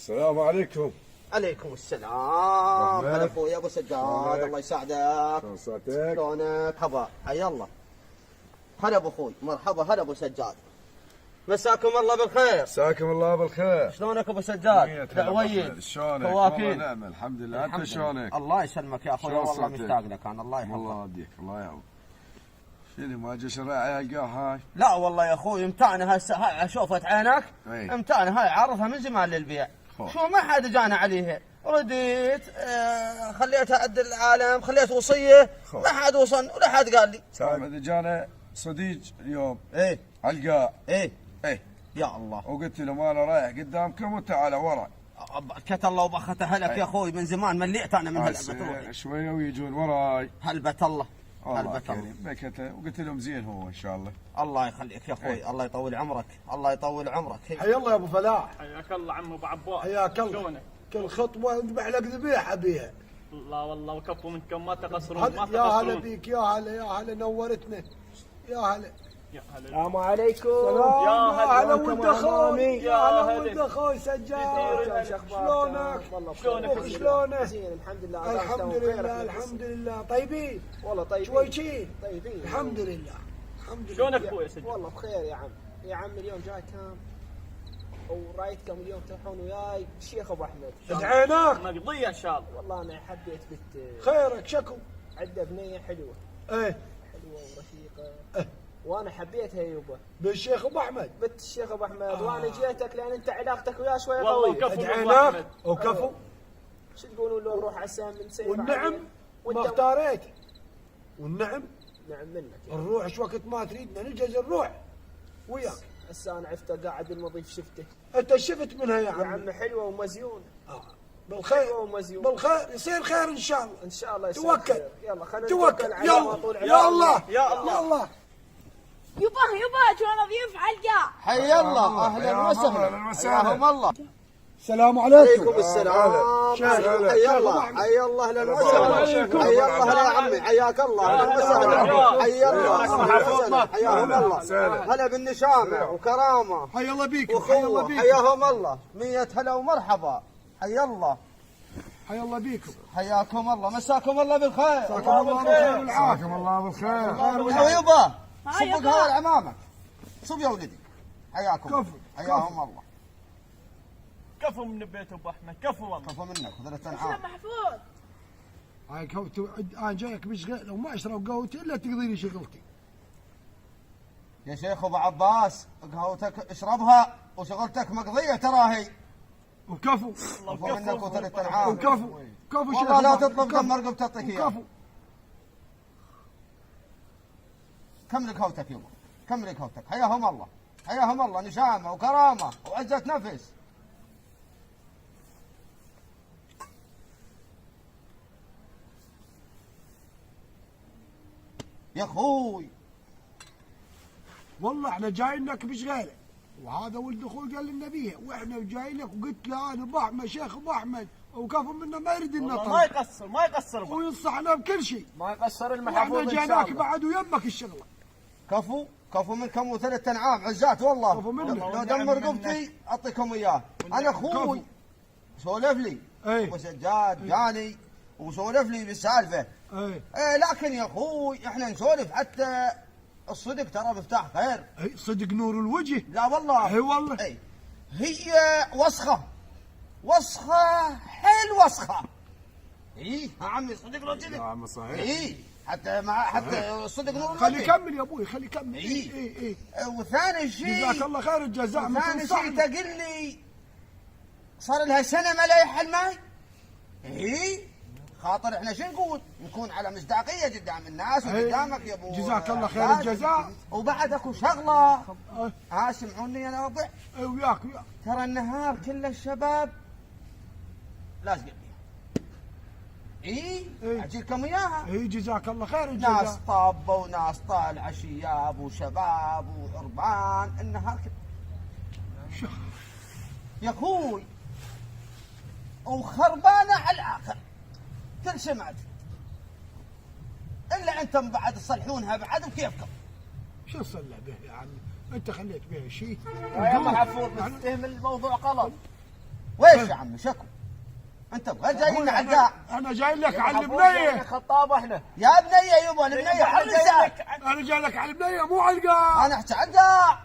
السلام عليكم. عليكم السلام. هلا اخوي ابو سجاد، الله يساعدك. شلون صحتك؟ شلونك؟ حبا حيا الله. هلا ابو اخوي، مرحبا. هلا ابو سجاد، مساكم الله بالخير. مساكم الله بالخير. شلونك ابو سجاد؟ دعويد. شلونك؟ فواكين. نعم الحمد لله. انت شلونك؟ الله يسلمك يا اخوي، والله مشتاق لك انا. الله يحفظك. الله يهديك، الله يعوض. شنو ما جا شراعي القاه هاي؟ لا والله يا اخوي، امتعنا هاي شوفت عينك. اي. امتعنا هاي عرفها من زمان للبيع. شو ما حد جانا عليها، رديت خليتها قد العالم، خليت وصيه، ما حد وصل ولا حد قال لي. اذا جانا صديق اليوم ايه علقاه. ايه ايه يا الله، وقلت له انا رايح قدامكم وانت على ورا. بركة الله وبختها لك يا اخوي، من زمان مليت انا من هالبت. شويه ويجون وراي. هلبت الله. الله هلبت الله. كريم. بكته وقلت لهم زين هو ان شاء الله. الله يخليك يا اخوي، الله يطول عمرك، الله يطول عمرك. حيا الله يا ابو فلاح. حياك الله عم ابو عباس. حياك الله. شلونك؟ كل خطوه نذبح لك ذبيحه بيها. لا والله وكفوا منكم، ما تقصرون ما يا هلا تقصرون. بيك، يا هلا يا هلا، نورتنا. يا هلا. يا هلا. السلام عليكم. سلام. يا هلا. ولد اخوي. يا هلا. ولد اخوي سجاد. شلونك؟ شلونك؟ شلونك؟ زين الحمد لله. الحمد لله الحمد لله. طيبين؟ والله طيبين. شويشين؟ طيبين الحمد لله الحمد لله. شلونك ابوي يا سجاد؟ والله بخير يا عم. يا عم اليوم جاي كام ورايتكم اليوم تروحون وياي الشيخ ابو احمد. ادعيناك. مقضيه ان شاء الله. والله انا حبيت بنت خيرك شكو. عنده بنيه حلوه. ايه حلوه ورشيقه. وانا حبيتها يبا. بالشيخ ابو احمد. بنت الشيخ ابو احمد. وانا جيتك لان انت علاقتك وياه شويه والله قويه. كفو. ادعيناك وكفو. شو تقولون لو نروح عسام نسير والنعم ما اختاريت. والنعم نعم منك يعني. نروح ايش وقت ما تريدنا نجهز نروح وياك. هسه انا عرفته قاعد المضيف شفته. انت شفت منها يا يا عمي. عم حلوه ومزيونه. بالخير حلوه ومزيونه. بالخير يصير خير ان شاء الله. ان شاء الله يصير توكل. خير. يلا خلينا توكل. على الله طول يلا يا الله يا الله. يا الله. يبا شلون ضيوف علقة. حيا الله، اهلا وسهلا. حياهم الله. السلام عليكم. عليكم السلام. حيا الله حيا الله، اهلا وسهلا. حيا الله هلا يا عمي، حياك الله، اهلا وسهلا. حيا الله اهلا وسهلا، حياهم الله. هلا بالنشامه وكرامه حيا الله بيكم. حيا الله وخوه، بيكم. حياهم الله. 100 هلا ومرحبا. حيا الله. حيا الله بيكم. حياكم الله، مساكم الله بالخير. مساكم الله بالخير والعافيه. مساكم الله بالخير. حبيبه هاي صب قهوه لعمامك. صب يا ولدي. حياكم. كفو. حياهم الله. كفو من بيت ابو احمد، كفو والله. كفو منك وثلاث شلون انعام. محفوظ. هاي كوتو انا جايك بشغل، لو ما اشرب قهوتي الا تقضي لي شغلتي. يا شيخ ابو عباس، قهوتك اشربها وشغلتك مقضيه تراهي. وكفو. كفو منك وثلاث انعام. وكفو. كفو والله لا تطلب دم رقب تعطيك اياه. كفو. كمل قهوتك يبا، كمل قهوتك. حياهم الله، حياهم الله. نشامه وكرامه وعزه نفس. يا اخوي والله احنا جايينك بشغاله، وهذا ولد اخوي قال لنا بيها، واحنا جايينك وقلت له انا ابو احمد شيخ ابو احمد، وكفو منا ما يريد لنا والله ما طلب يقصر ما يقصر ابو. وينصحنا بكل شيء. ما يقصر واحنا المحفوظ ان شاء جيناك الله. بعد ويمك الشغله. كفو كفو منكم وثلاث انعام عزات والله. كفو منك. لو دم رقبتي اعطيكم اياه. انا اخوي سولف لي ايه. ابو سجاد جاني وسولف لي بالسالفه. ايه ايه لكن يا اخوي احنا نسولف حتى الصدق ترى مفتاح خير. ايه صدق نور الوجه. لا والله. اي والله. اي هي وسخه، وسخه حيل وسخه. اي يا عمي صدق لو كذا. يا عم صحيح. اي حتى صدق نور خلي الوجه. يكمل يا ابوي، خلي يكمل. إيه. ايه وثاني شيء جزاك الله خير الجزاء. ثاني شيء تقول لي صار لها سنه ما لايح الماي. اي خاطر احنا شو نقول؟ نكون على مصداقيه قدام الناس وقدامك يا ابو. جزاك الله خير الجزاء. وبعد اكو شغله. ايه سمعوني انا اوضح. وياك ترى النهار كل الشباب لازق بيها. اي إيه. اجيكم اياها. ايه جزاك الله خير ناس الجزاء. طابه وناس طالعه شياب وشباب وعربان النهار كله يا اخوي، وخربانه على الاخر. كل سمعت الا انتم بعد تصلحونها بعد بكيفكم. شو نصلح به يا عمي؟ انت خليت بها شيء. يا محفوظ متهم الموضوع غلط. ويش يا عمي شكو؟ انت وين جاي لنا عقاع؟ انا جاي لك على البنيه. خطاب احنا يا بنيه يبا البنيه انا جاي لك على البنيه مو على القاع. انا احكي عقاع.